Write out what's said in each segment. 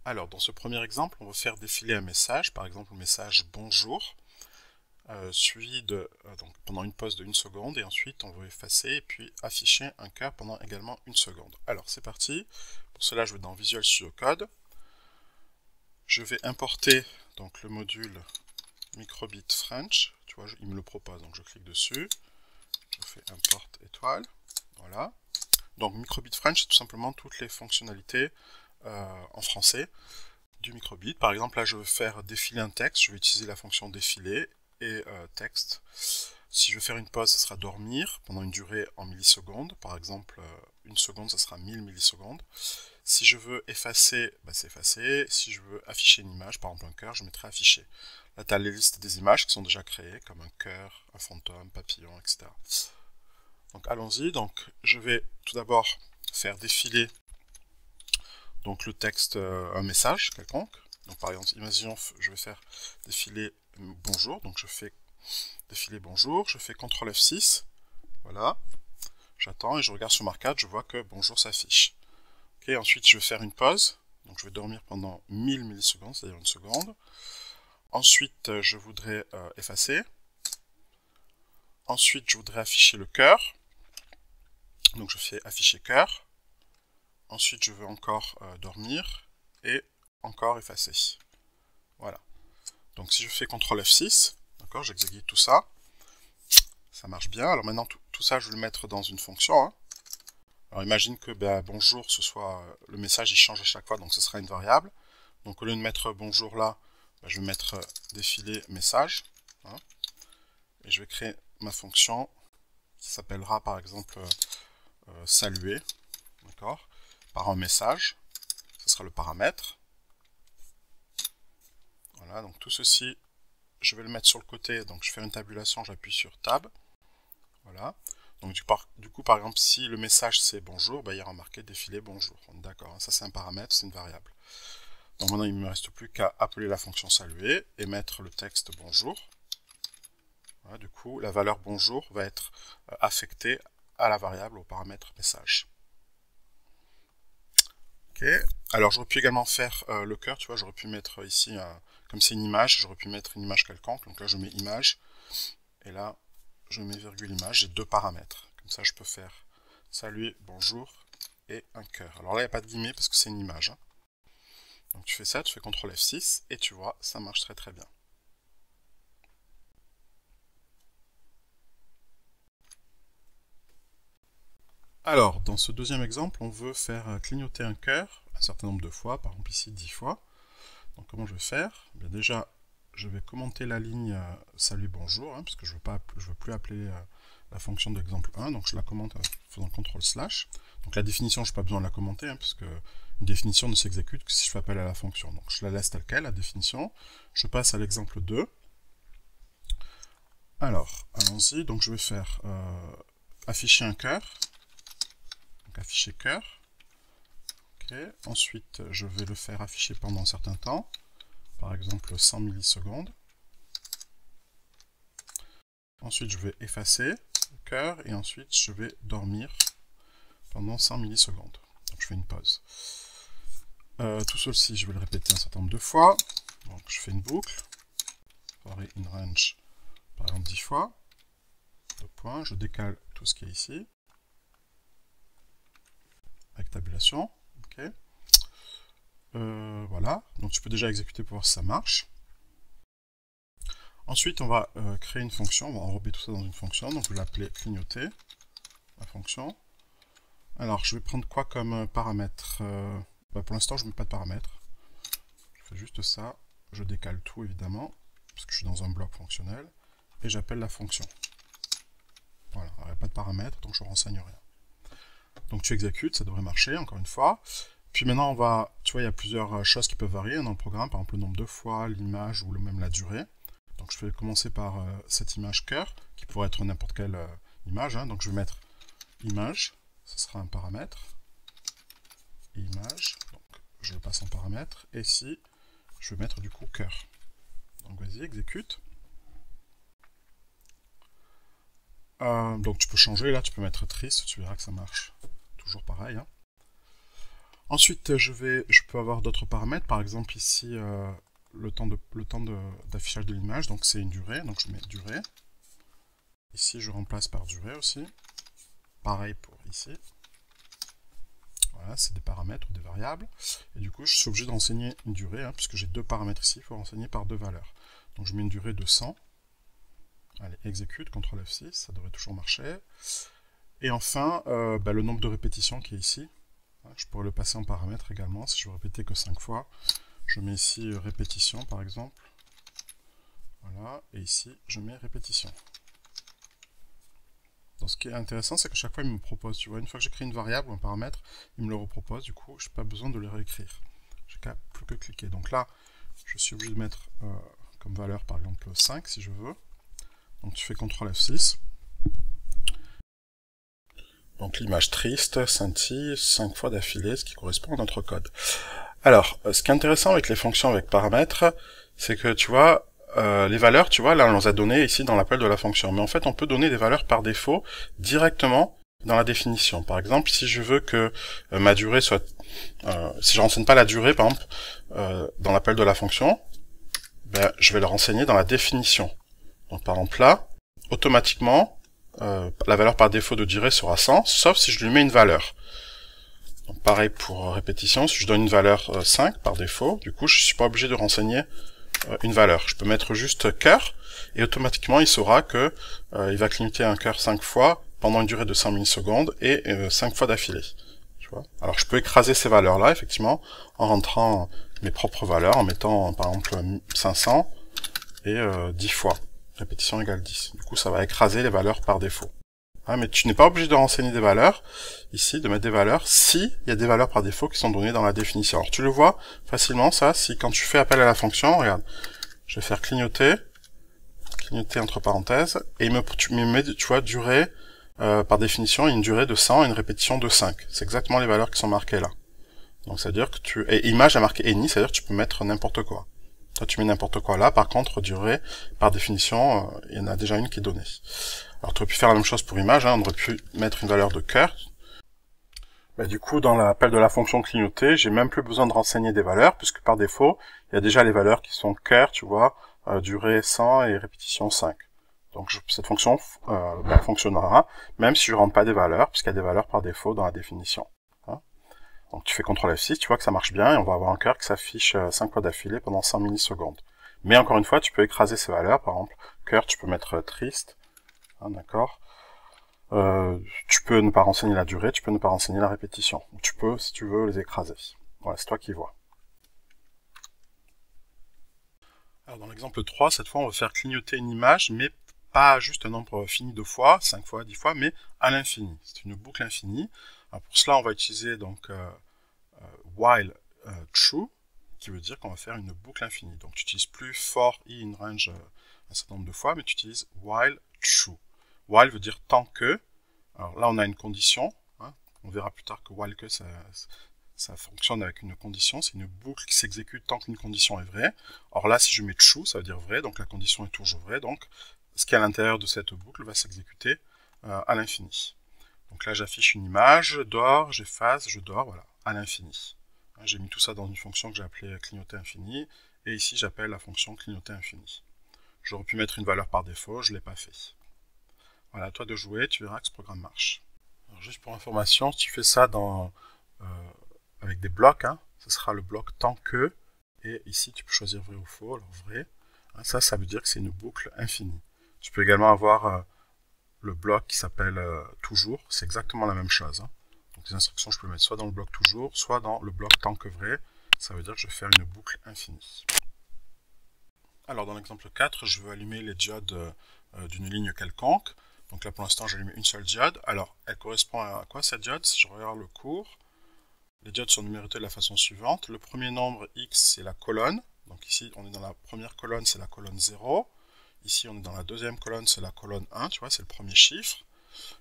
Alors, dans ce premier exemple, on va faire défiler un message, par exemple le message bonjour, suivi de, donc, pendant une pause de 1 seconde, et ensuite on va effacer et puis afficher un cœur pendant également 1 seconde. Alors, c'est parti. Pour cela, je vais dans Visual Studio Code. Je vais importer donc, le module Microbit French. Tu vois, il me le propose, donc je clique dessus. Je fais import étoile. Voilà. Donc, Microbit French, c'est tout simplement toutes les fonctionnalités en français du microbit. Par exemple, là, je veux faire défiler un texte. Je vais utiliser la fonction défiler et texte. Si je veux faire une pause, ce sera dormir pendant une durée en millisecondes. Par exemple, 1 seconde, ça sera 1000 millisecondes. Si je veux effacer, bah, c'est effacer. Si je veux afficher une image, par exemple un cœur, je mettrai afficher. Là, tu as les listes des images qui sont déjà créées, comme un cœur, un fantôme, papillon, etc. Donc, allons-y. Donc, je vais tout d'abord faire défiler donc le texte, un message quelconque. Donc par exemple, imaginons, je vais faire défiler bonjour. Donc je fais défiler bonjour, je fais CTRL F6. Voilà. J'attends et je regarde sur Markdown, je vois que bonjour s'affiche. Okay, ensuite, je vais faire une pause. Donc je vais dormir pendant 1000 millisecondes, c'est-à-dire 1 seconde. Ensuite, je voudrais effacer. Ensuite, je voudrais afficher le cœur. Donc je fais afficher cœur. Ensuite, je veux encore dormir et encore effacer. Voilà. Donc si je fais CTRL F6, d'accord, j'exécute tout ça. Ça marche bien. Alors maintenant, tout ça, je vais le mettre dans une fonction. Hein. Alors imagine que bonjour, ce soit le message, il change à chaque fois, donc ce sera une variable. Donc au lieu de mettre bonjour là, je vais mettre défiler message. Hein, et je vais créer ma fonction qui s'appellera par exemple saluer. D'accord, par un message. Ce sera le paramètre. Voilà, donc tout ceci, je vais le mettre sur le côté. Donc je fais une tabulation, j'appuie sur Tab. Voilà. Donc du coup, par exemple, si le message c'est bonjour, il y aura marqué défiler bonjour. D'accord, hein, ça c'est un paramètre, c'est une variable. Donc maintenant, il ne me reste plus qu'à appeler la fonction saluer et mettre le texte bonjour. Voilà, du coup, la valeur bonjour va être affectée à la variable, au paramètre message. Ok. Alors j'aurais pu également faire le cœur, tu vois, j'aurais pu mettre ici, comme c'est une image, j'aurais pu mettre une image quelconque. Donc là, je mets image, et là, je mets virgule image, j'ai 2 paramètres. Comme ça, je peux faire salut, bonjour et un cœur. Alors là, il n'y a pas de guillemets parce que c'est une image. Hein. Donc tu fais ça, tu fais CTRL F6 et tu vois, ça marche très très bien. Alors, dans ce deuxième exemple, on veut faire clignoter un cœur un certain nombre de fois, par exemple ici 10 fois. Donc comment je vais faire? Bien, déjà, je vais commenter la ligne salut bonjour, hein, parce que je ne veux plus appeler la fonction de l'exemple 1, donc je la commente en faisant CTRL/. Donc la définition, je n'ai pas besoin de la commenter, hein, puisque une définition ne s'exécute que si je fais appel à la fonction. Donc je la laisse telle quelle, la définition. Je passe à l'exemple 2. Alors, allons-y. Donc je vais faire afficher un cœur. Donc afficher cœur. Okay. Ensuite, je vais le faire afficher pendant un certain temps. Par exemple 100 millisecondes. Ensuite, je vais effacer le cœur et ensuite, je vais dormir pendant 100 millisecondes. Donc, je fais une pause. Tout ceci, je vais le répéter un certain nombre de fois. Donc, je fais une boucle. For in range, par exemple 10 fois. 2 points. Je décale tout ce qui est ici. Avec tabulation. Ok. Voilà. Donc, tu peux déjà exécuter pour voir si ça marche. Ensuite, on va créer une fonction, on va enrober tout ça dans une fonction, donc je vais l'appeler clignoter, la fonction. Alors, je vais prendre quoi comme paramètre? Pour l'instant, je ne mets pas de paramètre. Je fais juste ça, je décale tout évidemment, parce que je suis dans un bloc fonctionnel, et j'appelle la fonction. Voilà, il n'y a pas de paramètre, donc je ne renseigne rien. Donc tu exécutes, ça devrait marcher, encore une fois. Puis maintenant, on va, tu vois, il y a plusieurs choses qui peuvent varier dans le programme, par exemple le nombre de fois, l'image ou même la durée. Donc je vais commencer par cette image cœur, qui pourrait être n'importe quelle image. Hein. Donc je vais mettre image, ce sera un paramètre. Image, donc je le passe en paramètre. Et ici, je vais mettre du coup cœur. Donc vas-y, exécute. Donc tu peux changer, là tu peux mettre triste, tu verras que ça marche. Toujours pareil. Hein. Ensuite, je peux avoir d'autres paramètres, par exemple ici, le temps d'affichage de l'image, donc c'est une durée, donc je mets durée. Ici, je remplace par durée aussi. Pareil pour ici. Voilà, c'est des paramètres ou des variables. Et du coup, je suis obligé de renseigner une durée, hein, puisque j'ai deux paramètres ici, il faut renseigner par deux valeurs. Donc je mets une durée de 100. Allez, exécute, CTRL F6, ça devrait toujours marcher. Et enfin, le nombre de répétitions qui est ici. Je pourrais le passer en paramètre également, si je veux répéter que 5 fois. Je mets ici répétition par exemple. Voilà, et ici je mets répétition. Donc ce qui est intéressant, c'est qu'à chaque fois il me propose, tu vois, une fois que j'écris une variable ou un paramètre, il me le repropose, du coup je n'ai pas besoin de le réécrire. J'ai qu'à plus que cliquer. Donc là, je suis obligé de mettre comme valeur par exemple 5 si je veux. Donc tu fais CTRL F6. Donc l'image triste scintille 5 fois d'affilée, ce qui correspond à notre code. Alors, ce qui est intéressant avec les fonctions avec paramètres, c'est que tu vois, les valeurs, tu vois, là on les a données ici dans l'appel de la fonction. Mais en fait, on peut donner des valeurs par défaut directement dans la définition. Par exemple, si je veux que ma durée soit... si je renseigne pas la durée, par exemple, dans l'appel de la fonction, ben, je vais le renseigner dans la définition. Donc par exemple là, automatiquement, la valeur par défaut de durée sera 100, sauf si je lui mets une valeur. Donc pareil pour répétition, si je donne une valeur 5 par défaut, du coup je ne suis pas obligé de renseigner une valeur. Je peux mettre juste cœur, et automatiquement il saura que il va clignoter un cœur 5 fois pendant une durée de 100 millisecondes et 5 fois d'affilée. Alors je peux écraser ces valeurs-là, effectivement, en rentrant mes propres valeurs, en mettant par exemple 500 et 10 fois. Répétition égale 10. Du coup, ça va écraser les valeurs par défaut. Hein, mais tu n'es pas obligé de renseigner des valeurs, ici, de mettre des valeurs, si il y a des valeurs par défaut qui sont données dans la définition. Alors tu le vois facilement, ça, si quand tu fais appel à la fonction, regarde, je vais faire clignoter entre parenthèses, et tu me mets, tu vois, durée, par définition, une durée de 100 et une répétition de 5. C'est exactement les valeurs qui sont marquées là. Donc c'est-à-dire que et image a marqué any, c'est-à-dire que tu peux mettre n'importe quoi. Toi, tu mets n'importe quoi là. Par contre, durée, par définition, il y en a déjà une qui est donnée. Alors, tu aurais pu faire la même chose pour image. Hein, on aurait pu mettre une valeur de cœur. Du coup, dans l'appel de la fonction clignoter, j'ai même plus besoin de renseigner des valeurs, puisque par défaut, il y a déjà les valeurs qui sont cœur, tu vois, durée 100 et répétition 5. Donc, cette fonction fonctionnera, même si je ne rentre pas des valeurs, puisqu'il y a des valeurs par défaut dans la définition. Donc tu fais CTRL F6, tu vois que ça marche bien, et on va avoir un cœur qui s'affiche 5 fois d'affilée pendant 100 millisecondes. Mais encore une fois, tu peux écraser ces valeurs, par exemple, cœur, tu peux mettre triste, hein, d'accord. Tu peux ne pas renseigner la durée, tu peux ne pas renseigner la répétition. Tu peux, si tu veux, les écraser. Voilà, c'est toi qui vois. Alors dans l'exemple 3, cette fois, on va faire clignoter une image, mais pas juste un nombre fini de fois, 5 fois, 10 fois, mais à l'infini. C'est une boucle infinie. Alors pour cela, on va utiliser donc while true, qui veut dire qu'on va faire une boucle infinie. Donc tu n'utilises plus for in range un certain nombre de fois, mais tu utilises while true. While veut dire tant que. Alors là, on a une condition. Hein. On verra plus tard que while que ça fonctionne avec une condition. C'est une boucle qui s'exécute tant qu'une condition est vraie. Or là, si je mets true, ça veut dire vrai, donc la condition est toujours vraie. Donc ce qui est à l'intérieur de cette boucle va s'exécuter à l'infini. Donc là, j'affiche une image, je dors, j'efface, je dors, voilà, à l'infini. J'ai mis tout ça dans une fonction que j'ai appelée clignoter infini, et ici j'appelle la fonction clignoter infini. J'aurais pu mettre une valeur par défaut, je ne l'ai pas fait. Voilà, à toi de jouer, tu verras que ce programme marche. Alors, juste pour information, si tu fais ça avec des blocs, hein, ce sera le bloc tant que, et ici tu peux choisir vrai ou faux, alors vrai, hein, ça veut dire que c'est une boucle infinie. Tu peux également avoir le bloc qui s'appelle toujours, c'est exactement la même chose. Hein. Donc les instructions, je peux les mettre soit dans le bloc toujours, soit dans le bloc tant que vrai. Ça veut dire que je vais faire une boucle infinie. Alors dans l'exemple 4, je veux allumer les diodes d'une ligne quelconque. Donc là pour l'instant, j'allume une seule diode. Alors elle correspond à quoi cette diode? Si je regarde le cours, les diodes sont numérotées de la façon suivante. Le premier nombre x, c'est la colonne. Donc ici, on est dans la première colonne, c'est la colonne 0. Ici, on est dans la deuxième colonne, c'est la colonne 1, tu vois, c'est le premier chiffre.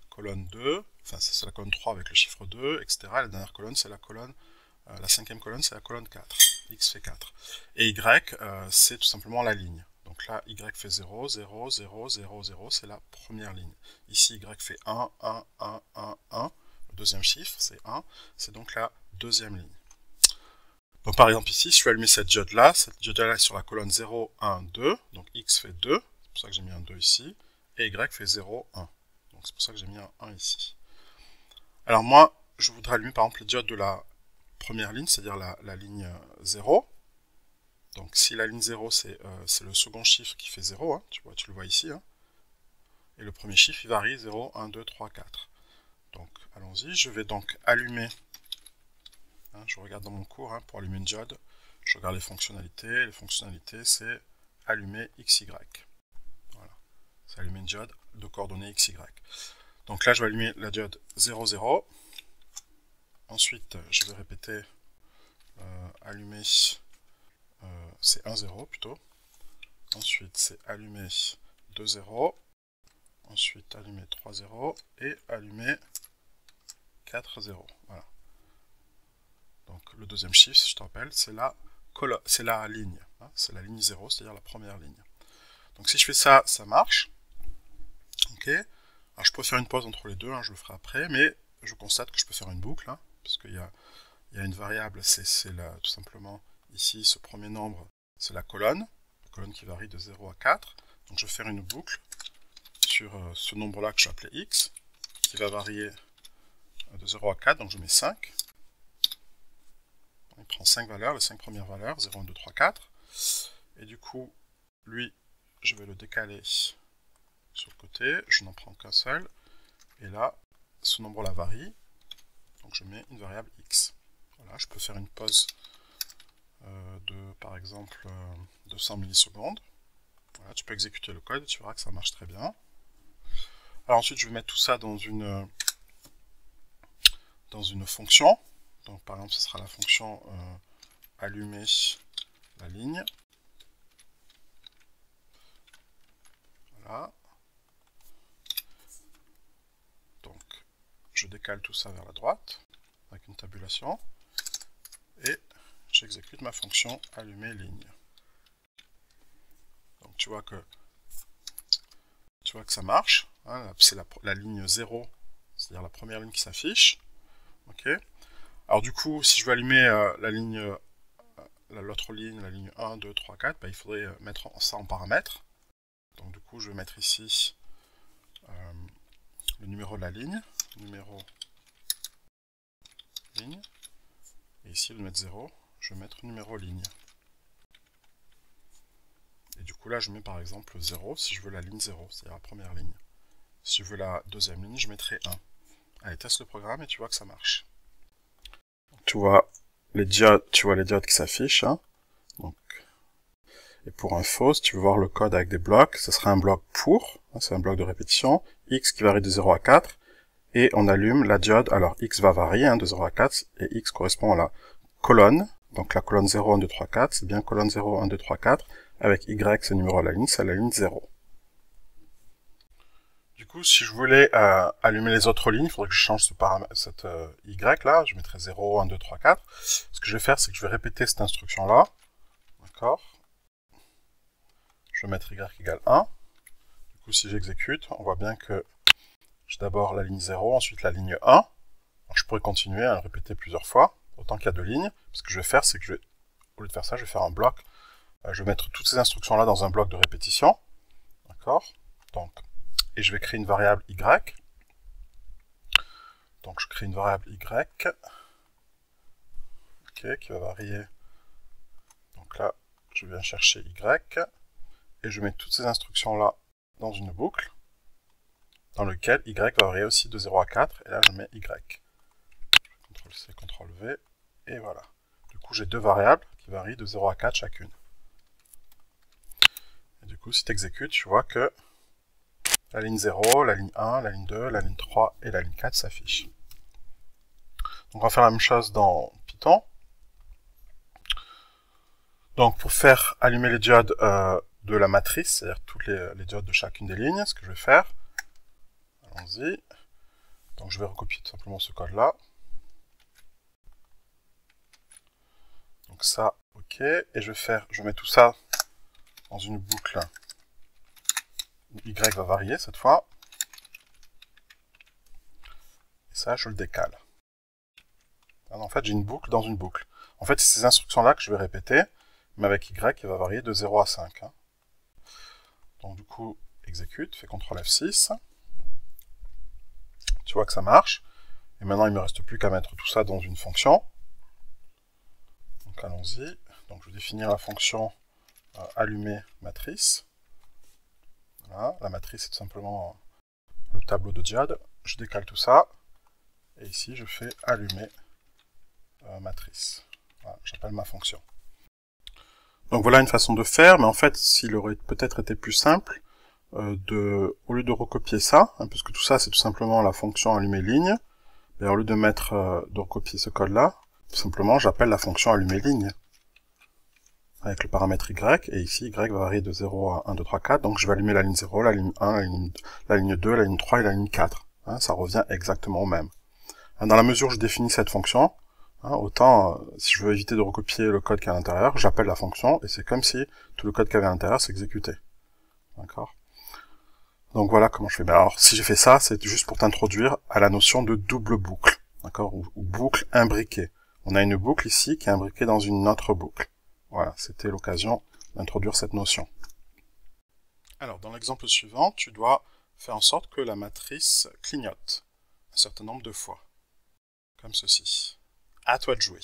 Colonne 2, enfin c'est la colonne 3 avec le chiffre 2, etc. La dernière colonne, c'est la colonne, la cinquième colonne, c'est la colonne 4. X fait 4. Et Y, c'est tout simplement la ligne. Donc là, Y fait 0, 0, 0, 0, 0, c'est la première ligne. Ici, Y fait 1, 1, 1, 1, 1. Le deuxième chiffre, c'est 1. C'est donc la deuxième ligne. Donc par exemple ici, si je vais allumer cette diode-là est sur la colonne 0, 1, 2, donc X fait 2, c'est pour ça que j'ai mis un 2 ici, et Y fait 0, 1. Donc c'est pour ça que j'ai mis un 1 ici. Alors moi, je voudrais allumer par exemple les diodes de la première ligne, c'est-à-dire la ligne 0. Donc si la ligne 0, c'est le second chiffre qui fait 0, hein, tu le vois ici, hein, et le premier chiffre, il varie 0, 1, 2, 3, 4. Donc allons-y, je vais donc allumer, hein, je regarde dans mon cours, hein, pour allumer une diode, je regarde les fonctionnalités c'est allumer XY. Voilà, c'est allumer une diode de coordonnées XY. Donc là je vais allumer la diode 0, 0. Ensuite je vais répéter allumer, c'est 1, 0 plutôt. Ensuite c'est allumer 2, 0. Ensuite allumer 3, 0 et allumer 4, 0. Voilà. Donc le deuxième chiffre, je te rappelle, c'est la ligne. Hein, c'est la ligne 0, c'est-à-dire la première ligne. Donc si je fais ça, ça marche. Ok. Alors je peux faire une pause entre les deux, hein, je le ferai après, mais je constate que je peux faire une boucle, hein, parce qu'il y a une variable, c'est tout simplement ici, ce premier nombre, c'est la colonne qui varie de 0 à 4. Donc je vais faire une boucle sur ce nombre-là que je vais appeler x, qui va varier de 0 à 4, donc je mets 5. Il prend 5 valeurs, les 5 premières valeurs, 0, 1, 2, 3, 4. Et du coup, lui, je vais le décaler sur le côté, je n'en prends qu'un seul. Et là, ce nombre-là varie, donc je mets une variable x. Voilà, je peux faire une pause de, par exemple, 200 millisecondes. Voilà, tu peux exécuter le code, tu verras que ça marche très bien. Alors ensuite, je vais mettre tout ça dans une fonction. Donc par exemple, ce sera la fonction allumer la ligne. Voilà. Donc, je décale tout ça vers la droite avec une tabulation et j'exécute ma fonction allumer ligne. Donc tu vois que ça marche. Hein, c'est la ligne 0, c'est-à-dire la première ligne qui s'affiche. Ok. Alors du coup, si je veux allumer l'autre ligne, la ligne 1, 2, 3, 4, bah, il faudrait mettre ça en paramètres. Donc du coup, je vais mettre ici le numéro de la ligne, et ici, au lieu de mettre 0, je vais mettre numéro ligne. Et du coup, là, je mets par exemple 0 si je veux la ligne 0, c'est-à-dire la première ligne. Si je veux la deuxième ligne, je mettrai 1. Allez, teste le programme et tu vois que ça marche. Tu vois les diodes qui s'affichent. Hein. Donc, et pour info, si tu veux voir le code avec des blocs, ce sera un bloc pour, hein, c'est un bloc de répétition, x qui varie de 0 à 4, et on allume la diode, alors x va varier hein, de 0 à 4, et x correspond à la colonne, donc la colonne 0, 1, 2, 3, 4, c'est bien colonne 0, 1, 2, 3, 4, avec y, c'est le numéro de la ligne, c'est la ligne 0. Du coup, si je voulais allumer les autres lignes, il faudrait que je change cette y là, je mettrai 0, 1, 2, 3, 4. Ce que je vais faire, c'est que je vais répéter cette instruction-là, d'accord. Je vais mettre y égale 1. Du coup, si j'exécute, on voit bien que j'ai d'abord la ligne 0, ensuite la ligne 1. Alors, je pourrais continuer à le répéter plusieurs fois, autant qu'il y a deux lignes. Ce que je vais faire, c'est que au lieu de faire ça, je vais faire un bloc. Je vais mettre toutes ces instructions-là dans un bloc de répétition. D'accord. Donc, et je vais créer une variable y. Donc, je crée une variable y. Ok, qui va varier. Donc là, je viens chercher y. Et je mets toutes ces instructions-là dans une boucle, dans lequel y va varier aussi de 0 à 4, et là je mets y. CTRL-C, CTRL-V, et voilà. Du coup, j'ai deux variables qui varient de 0 à 4 chacune. Et du coup, si tu exécutes, tu vois que la ligne 0, la ligne 1, la ligne 2, la ligne 3 et la ligne 4 s'affichent. Donc on va faire la même chose dans Python. Donc pour faire allumer les diodes de la matrice, c'est-à-dire toutes les diodes de chacune des lignes, ce que je vais faire, allons-y. Donc je vais recopier tout simplement ce code-là. Donc ça, ok, et je mets tout ça dans une boucle où y va varier cette fois. Et ça, je le décale. Alors, en fait, j'ai une boucle dans une boucle. En fait, c'est ces instructions-là que je vais répéter, mais avec Y, il va varier de 0 à 5. Hein. Donc du coup, exécute, fais CTRL F6. Tu vois que ça marche. Et maintenant, il ne me reste plus qu'à mettre tout ça dans une fonction. Donc allons-y. Donc je vais définir la fonction allumer matrice. Voilà, la matrice c'est tout simplement le tableau de diode. Je décale tout ça. Et ici, je fais allumer matrice. Voilà, j'appelle ma fonction. Donc voilà une façon de faire, mais en fait, s'il aurait peut-être été plus simple, au lieu de recopier ça, hein, puisque tout ça c'est tout simplement la fonction allumer ligne, et au lieu de de recopier ce code-là, tout simplement j'appelle la fonction allumer ligne, avec le paramètre Y, et ici Y va varier de 0 à 1, 2, 3, 4, donc je vais allumer la ligne 0, la ligne 1, la ligne 2, la ligne 3 et la ligne 4. Hein, ça revient exactement au même. Dans la mesure où je définis cette fonction, hein, autant, si je veux éviter de recopier le code qui est à l'intérieur, j'appelle la fonction, et c'est comme si tout le code qui avait à l'intérieur s'exécutait. D'accord ? Donc voilà comment je fais. Mais alors, si j'ai fait ça, c'est juste pour t'introduire à la notion de double boucle, d'accord, ou boucle imbriquée. On a une boucle ici qui est imbriquée dans une autre boucle. Voilà, c'était l'occasion d'introduire cette notion. Alors, dans l'exemple suivant, tu dois faire en sorte que la matrice clignote un certain nombre de fois, comme ceci. À toi de jouer.